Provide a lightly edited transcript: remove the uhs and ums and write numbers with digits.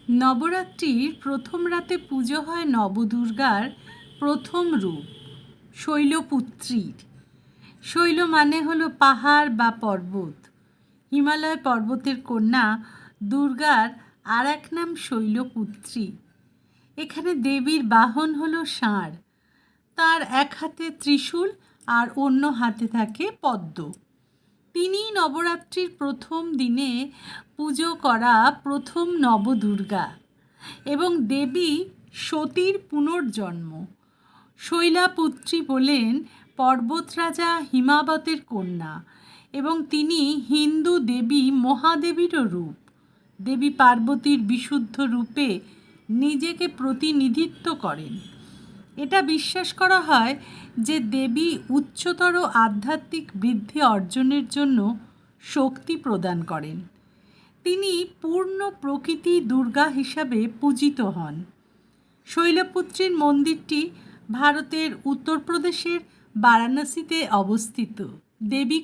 নবরাত্রির প্রথম রাতে পুজো হয় নবদুর্গার প্রথম রূপ শৈলপুত্রীর। শৈল মানে হলো পাহাড় বা পর্বত। হিমালয় পর্বতের কন্যা দুর্গার আর এক নাম শৈলপুত্রী। এখানে দেবীর বাহন হলো ষাঁড়। তার এক হাতে ত্রিশূল আর অন্য হাতে থাকে পদ্ম। তিনি নবরাত্রির প্রথম দিনে পুজো করা প্রথম নবদুর্গা এবং দেবী সতীর পুনর্জন্ম। শৈলপুত্রী বলেন পর্বতরাজা হিমাবতের কন্যা এবং তিনি হিন্দু দেবী মহাদেবীরও রূপ। দেবী পার্বতীর বিশুদ্ধ রূপে নিজেকে প্রতিনিধিত্ব করেন। এটা বিশ্বাস করা হয় যে দেবী উচ্চতর আধ্যাত্মিক বৃদ্ধি অর্জনের জন্য শক্তি প্রদান করেন। তিনি পূর্ণ প্রকৃতি দুর্গা হিসাবে পূজিত হন। শৈলপুত্রীর মন্দিরটি ভারতের উত্তরপ্রদেশের বারাণসীতে অবস্থিত। দেবী